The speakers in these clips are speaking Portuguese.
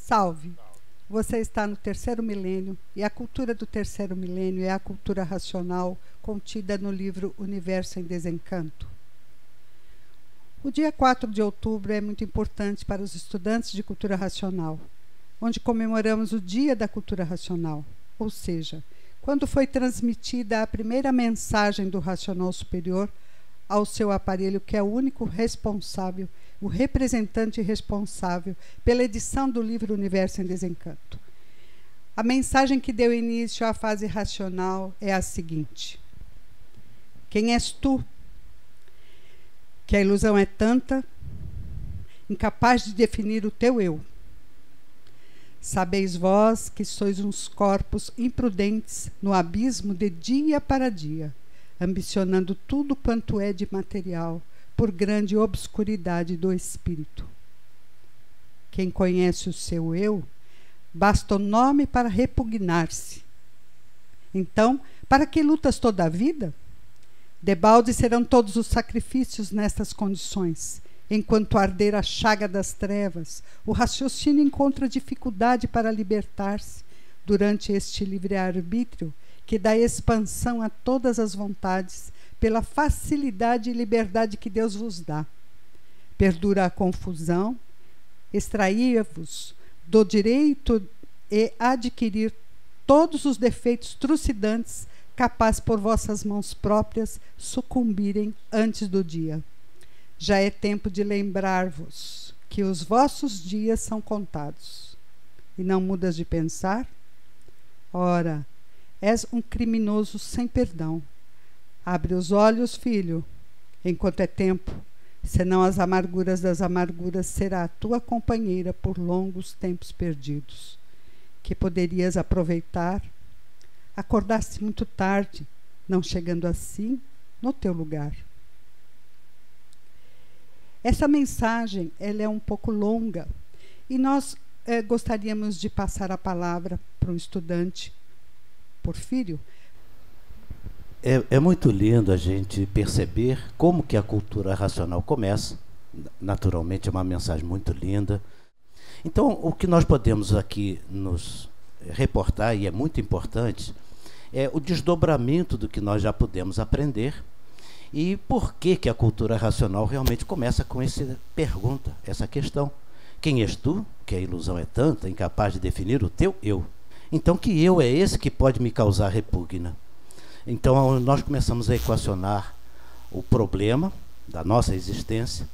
Salve! Você está no terceiro milênio e a cultura do terceiro milênio é a cultura racional contida no livro Universo em Desencanto. O dia 4 de outubro é muito importante para os estudantes de cultura racional, onde comemoramos o Dia da Cultura Racional, ou seja, quando foi transmitida a primeira mensagem do racional superior ao seu aparelho, que é o único responsável, o representante responsável pela edição do livro Universo em Desencanto. A mensagem que deu início à fase racional é a seguinte: quem és tu? Que a ilusão é tanta, incapaz de definir o teu eu. Sabeis vós que sois uns corpos imprudentes no abismo de dia para dia, ambicionando tudo quanto é de material, por grande obscuridade do espírito. Quem conhece o seu eu, basta o nome para repugnar-se. Então, para que lutas toda a vida? Debalde serão todos os sacrifícios nestas condições. Enquanto arder a chaga das trevas, o raciocínio encontra dificuldade para libertar-se durante este livre-arbítrio que dá expansão a todas as vontades, pela facilidade e liberdade que Deus vos dá. Perdura a confusão, extraí-vos do direito e adquirir todos os defeitos trucidantes capaz por vossas mãos próprias sucumbirem antes do dia. Já é tempo de lembrar-vos que os vossos dias são contados. E não mudas de pensar? Ora, és um criminoso sem perdão. Abre os olhos, filho, enquanto é tempo, senão as amarguras das amarguras será a tua companheira por longos tempos perdidos, que poderias aproveitar. Acordaste muito tarde, não chegando assim no teu lugar. Essa mensagem ela é um pouco longa e nós gostaríamos de passar a palavra para um estudante, Porfírio. É muito lindo a gente perceber como que a cultura racional começa. Naturalmente é uma mensagem muito linda. Então, o que nós podemos aqui nos reportar, e é muito importante, é o desdobramento do que nós já pudemos aprender e por que que a cultura racional realmente começa com essa pergunta, essa questão. Quem és tu, que a ilusão é tanta, incapaz de definir o teu eu? Então, que eu é esse que pode me causar repugna? Então, nós começamos a equacionar o problema da nossa existência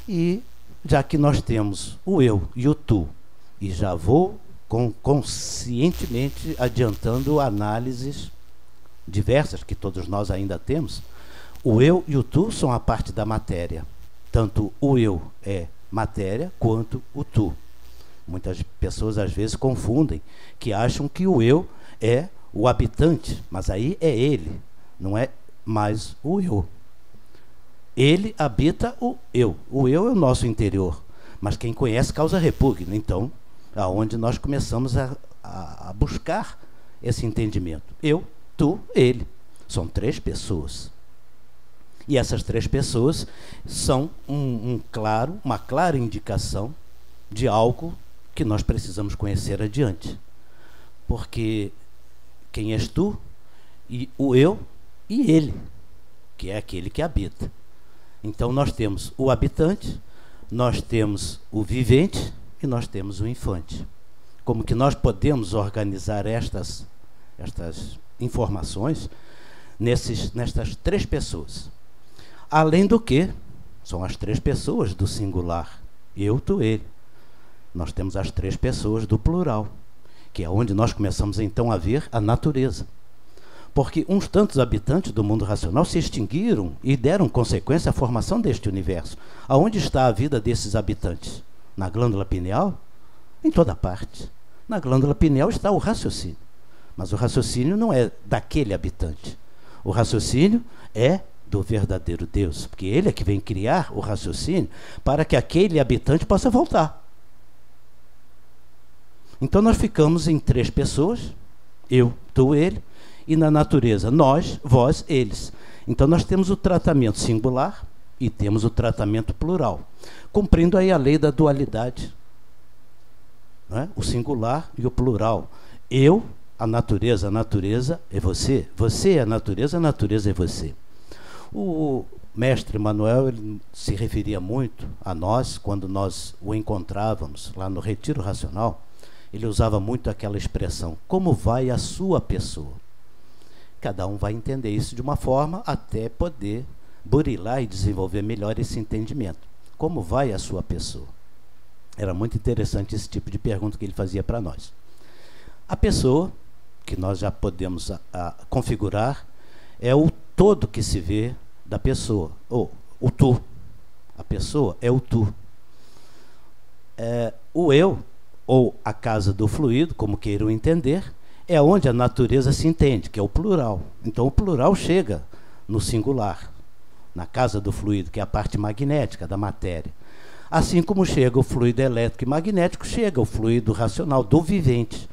e, já que nós temos o eu e o tu, e já vou conscientemente adiantando análises diversas que todos nós ainda temos, o eu e o tu são a parte da matéria. Tanto o eu é matéria quanto o tu. Muitas pessoas às vezes confundem, que acham que o eu é o habitante, mas aí é ele, não é mais o eu. Ele habita o eu. O eu é o nosso interior, mas quem conhece causa repugna. Então, aonde nós começamos a buscar esse entendimento. Eu, tu, ele. São três pessoas. E essas três pessoas são uma clara indicação de algo que nós precisamos conhecer adiante. Porque quem és tu, e o eu e ele, que é aquele que habita. Então nós temos o habitante, nós temos o vivente e nós temos o infante. Como que nós podemos organizar estas informações nestas três pessoas? Além do que, são as três pessoas do singular, eu, tu, ele. Nós temos as três pessoas do plural, que é onde nós começamos então a ver a natureza. Porque uns tantos habitantes do mundo racional se extinguiram e deram consequência à formação deste universo. Aonde está a vida desses habitantes? Na glândula pineal? Em toda parte. Na glândula pineal está o raciocínio. Mas o raciocínio não é daquele habitante. O raciocínio é do verdadeiro Deus, porque ele é que vem criar o raciocínio para que aquele habitante possa voltar. Então nós ficamos em três pessoas, eu, tu, ele, e na natureza, nós, vós, eles. Então nós temos o tratamento singular e temos o tratamento plural, cumprindo aí a lei da dualidade. não é? O singular e o plural. Eu, a natureza é você. Você é a natureza é você. O mestre Manuel, ele se referia muito a nós, quando nós o encontrávamos lá no Retiro Racional, ele usava muito aquela expressão, como vai a sua pessoa? Cada um vai entender isso de uma forma até poder burilar e desenvolver melhor esse entendimento. Como vai a sua pessoa? Era muito interessante esse tipo de pergunta que ele fazia para nós. A pessoa, que nós já podemos configurar, é o todo que se vê da pessoa, ou o tu. A pessoa é o tu. O eu, ou a casa do fluido, como queiram entender, é onde a natureza se entende, que é o plural. Então o plural chega no singular, na casa do fluido, que é a parte magnética da matéria. Assim como chega o fluido elétrico e magnético, chega o fluido racional do vivente.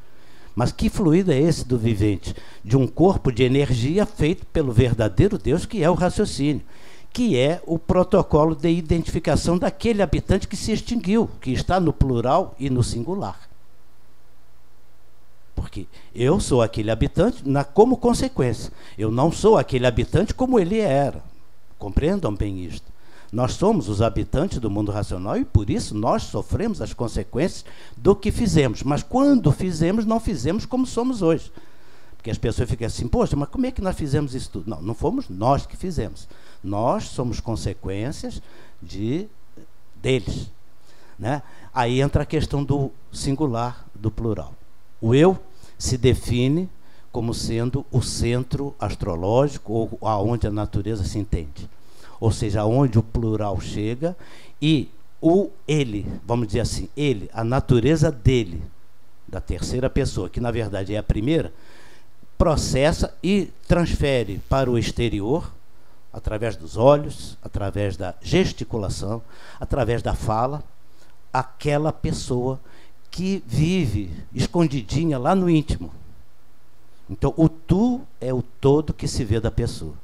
Mas que fluido é esse do vivente? De um corpo de energia feito pelo verdadeiro Deus, que é o raciocínio, que é o protocolo de identificação daquele habitante que se extinguiu, que está no plural e no singular. Porque eu sou aquele habitante como consequência. Eu não sou aquele habitante como ele era. Compreendam bem isto. Nós somos os habitantes do mundo racional e, por isso, nós sofremos as consequências do que fizemos. Mas, quando fizemos, não fizemos como somos hoje. Porque as pessoas ficam assim, poxa, mas como é que nós fizemos isso tudo? Não, não fomos nós que fizemos. Nós somos consequências deles. Né? Aí entra a questão do singular, do plural. O eu se define como sendo o centro astrológico, ou aonde a natureza se entende. Ou seja, onde o plural chega, e o ele, vamos dizer assim, ele, a natureza dele, da terceira pessoa, que na verdade é a primeira, processa e transfere para o exterior, através dos olhos, através da gesticulação, através da fala, aquela pessoa que vive escondidinha lá no íntimo. Então, o tu é o todo que se vê da pessoa.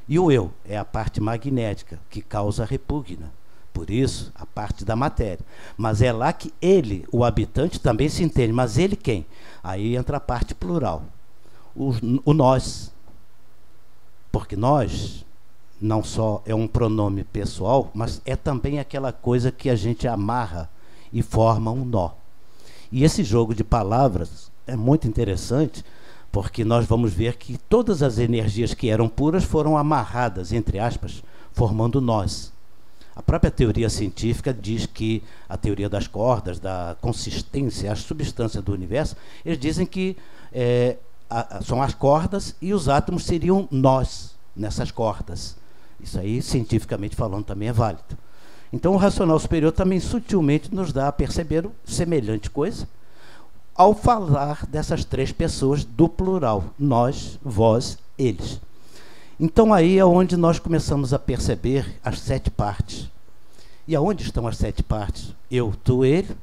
E o eu é a parte magnética, que causa repugna. Por isso, a parte da matéria. Mas é lá que ele, o habitante, também se entende. Mas ele quem? Aí entra a parte plural. O nós. Porque nós não só é um pronome pessoal, mas é também aquela coisa que a gente amarra e forma um nó. E esse jogo de palavras é muito interessante, porque nós vamos ver que todas as energias que eram puras foram amarradas, entre aspas, formando nós. A própria teoria científica diz que a teoria das cordas, da consistência, a substância do universo, eles dizem que são as cordas e os átomos seriam nós nessas cordas. Isso aí, cientificamente falando, também é válido. Então, o racional superior também sutilmente nos dá a perceber semelhante coisa, ao falar dessas três pessoas do plural, nós, vós, eles. Então aí é onde nós começamos a perceber as 7 partes. E aonde estão as 7 partes? Eu, tu, ele,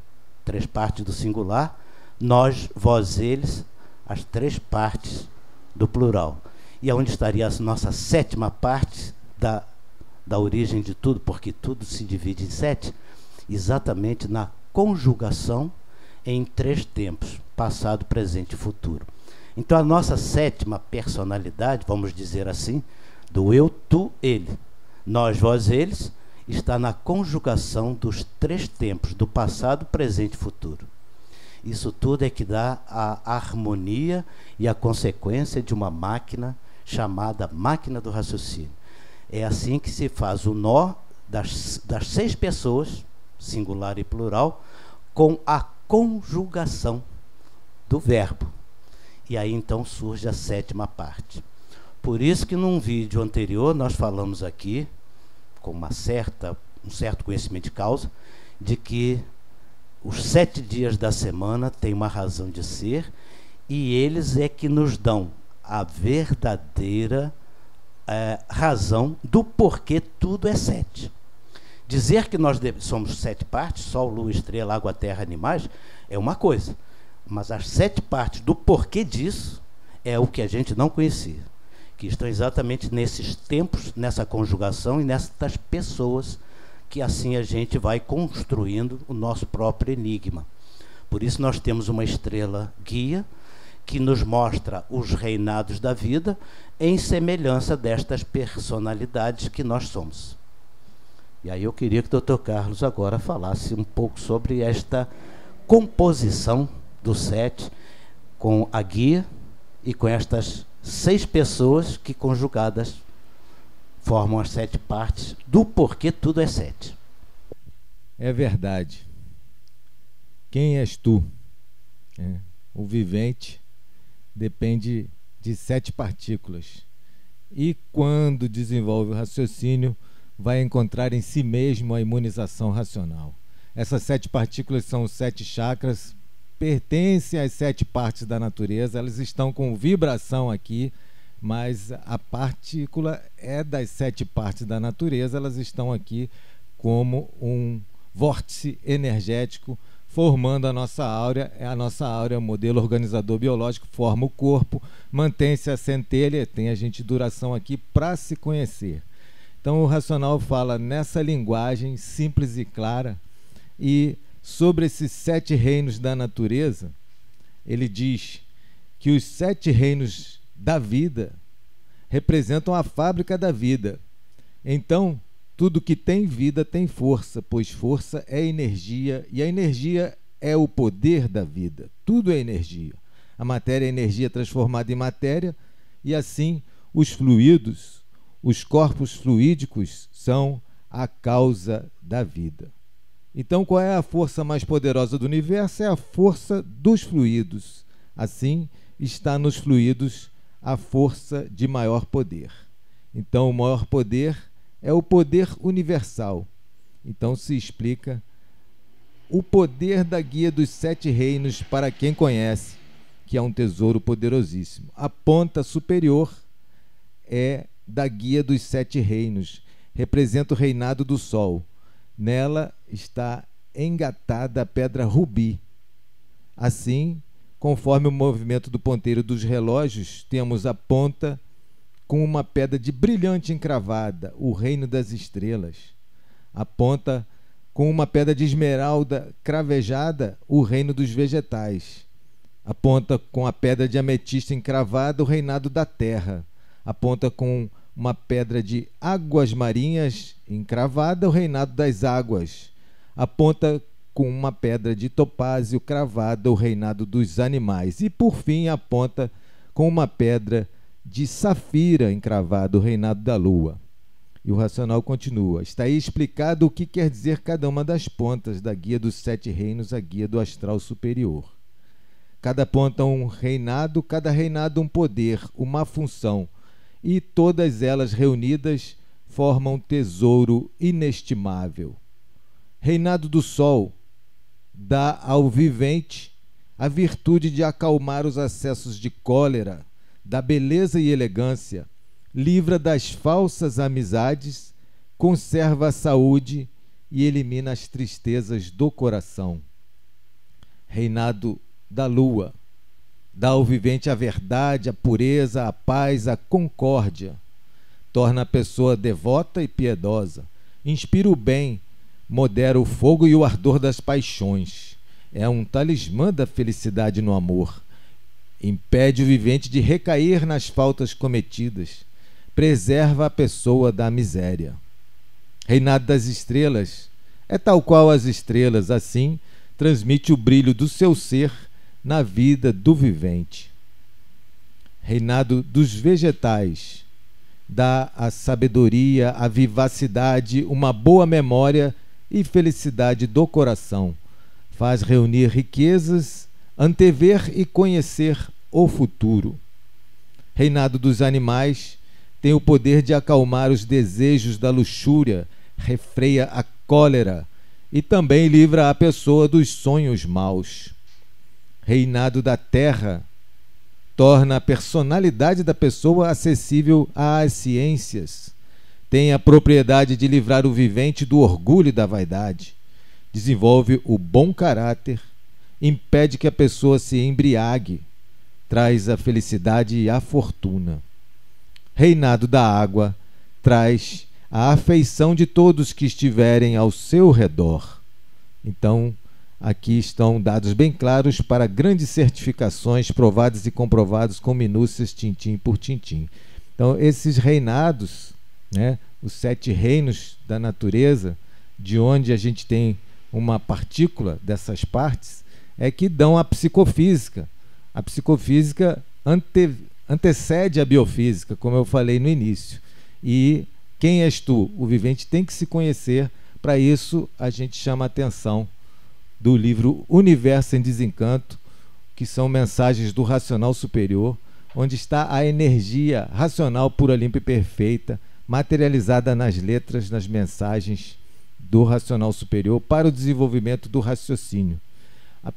3 partes do singular, nós, vós, eles, as 3 partes do plural. E aonde estaria a nossa 7ª parte da origem de tudo, porque tudo se divide em 7, exatamente na conjugação em 3 tempos, passado, presente e futuro. Então a nossa 7ª personalidade, vamos dizer assim, do eu, tu, ele, nós, vós, eles, está na conjugação dos 3 tempos, do passado, presente e futuro. Isso tudo é que dá a harmonia e a consequência de uma máquina chamada máquina do raciocínio. É assim que se faz o nó das 6 pessoas, singular e plural, com a conjugação do verbo. E aí então surge a 7ª parte. Por isso que num vídeo anterior nós falamos aqui, com um certo conhecimento de causa, de que os 7 dias da semana têm uma razão de ser, e eles é que nos dão a verdadeira razão do porquê tudo é 7. Dizer que nós somos 7 partes, Sol, Lua, Estrela, Água, Terra, Animais, é uma coisa. Mas as 7 partes do porquê disso é o que a gente não conhecia. Que estão exatamente nesses tempos, nessa conjugação e nessas pessoas, que assim a gente vai construindo o nosso próprio enigma. Por isso nós temos uma estrela guia que nos mostra os reinados da vida em semelhança destas personalidades que nós somos. E aí eu queria que o Dr. Carlos agora falasse um pouco sobre esta composição do 7 com a guia e com estas 6 pessoas que, conjugadas, formam as 7 partes do porquê tudo é 7. É verdade. Quem és tu? O vivente depende de 7 partículas. E quando desenvolve o raciocínio, vai encontrar em si mesmo a imunização racional. Essas 7 partículas são os 7 chakras, pertencem às 7 partes da natureza, elas estão com vibração aqui, mas a partícula é das 7 partes da natureza, elas estão aqui como um vórtice energético formando a nossa áurea. A nossa áurea é um modelo organizador biológico, forma o corpo, mantém-se a centelha, tem a gente duração aqui para se conhecer. Então o racional fala nessa linguagem simples e clara, e sobre esses 7 reinos da natureza, ele diz que os 7 reinos da vida representam a fábrica da vida. Então, tudo que tem vida tem força, pois força é energia, e a energia é o poder da vida. Tudo é energia. A matéria é energia transformada em matéria, e assim os fluidos, os corpos fluídicos são a causa da vida. Então, qual é a força mais poderosa do universo? É a força dos fluidos. Assim, está nos fluidos a força de maior poder. Então, o maior poder é o poder universal. Então, se explica o poder da guia dos 7 reinos para quem conhece, que é um tesouro poderosíssimo. A ponta superior é da guia dos 7 reinos, representa o reinado do Sol. Nela está engatada a pedra rubi. Assim, conforme o movimento do ponteiro dos relógios, temos a ponta com uma pedra de brilhante encravada, o reino das estrelas. A ponta com uma pedra de esmeralda cravejada, o reino dos vegetais. A ponta com a pedra de ametista encravada, o reinado da terra. A ponta com uma pedra de águas marinhas encravada, o reinado das águas. A ponta com uma pedra de topázio cravada, o reinado dos animais. E, por fim, a ponta com uma pedra de safira encravada, o reinado da lua. E o racional continua. Está aí explicado o que quer dizer cada uma das pontas da guia dos 7 reinos, a guia do astral superior. Cada ponta um reinado, cada reinado um poder, uma função, e todas elas reunidas formam um tesouro inestimável. Reinado do Sol dá ao vivente a virtude de acalmar os acessos de cólera, da beleza e elegância, livra das falsas amizades, conserva a saúde e elimina as tristezas do coração. Reinado da Lua dá ao vivente a verdade, a pureza, a paz, a concórdia, torna a pessoa devota e piedosa, inspira o bem, modera o fogo e o ardor das paixões, é um talismã da felicidade no amor, impede o vivente de recair nas faltas cometidas, preserva a pessoa da miséria. Reinado das estrelas é tal qual as estrelas, assim transmite o brilho do seu ser na vida do vivente. Reinado dos vegetais dá a sabedoria, a vivacidade, uma boa memória e felicidade do coração, faz reunir riquezas, antever e conhecer o futuro. Reinado dos animais tem o poder de acalmar os desejos da luxúria, refreia a cólera e também livra a pessoa dos sonhos maus. Reinado da terra torna a personalidade da pessoa acessível às ciências, tem a propriedade de livrar o vivente do orgulho e da vaidade, desenvolve o bom caráter, impede que a pessoa se embriague, traz a felicidade e a fortuna. Reinado da água traz a afeição de todos que estiverem ao seu redor. Então, aqui estão dados bem claros para grandes certificações provadas e comprovadas com minúcias, tintim por tintim. Então, esses reinados, né, os 7 reinos da natureza, de onde a gente tem uma partícula dessas partes, é que dão a psicofísica. A psicofísica antecede a biofísica, como eu falei no início. E quem és tu? O vivente tem que se conhecer. Para isso, a gente chama a atenção do livro Universo em Desencanto, que são mensagens do racional superior, onde está a energia racional pura, limpa e perfeita, materializada nas letras, nas mensagens do racional superior para o desenvolvimento do raciocínio.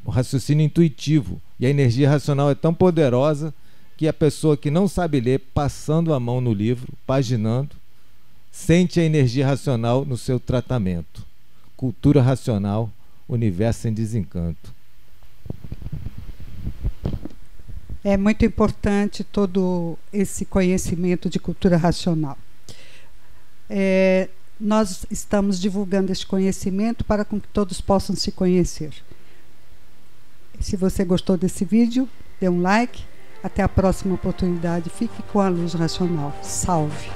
O raciocínio intuitivo. E a energia racional é tão poderosa que a pessoa que não sabe ler, passando a mão no livro, paginando, sente a energia racional no seu tratamento. Cultura racional, Universo em Desencanto. É muito importante todo esse conhecimento de cultura racional. Nós estamos divulgando esse conhecimento para que todos possam se conhecer. Se você gostou desse vídeo, dê um like. Até a próxima oportunidade. Fique com a luz racional. Salve!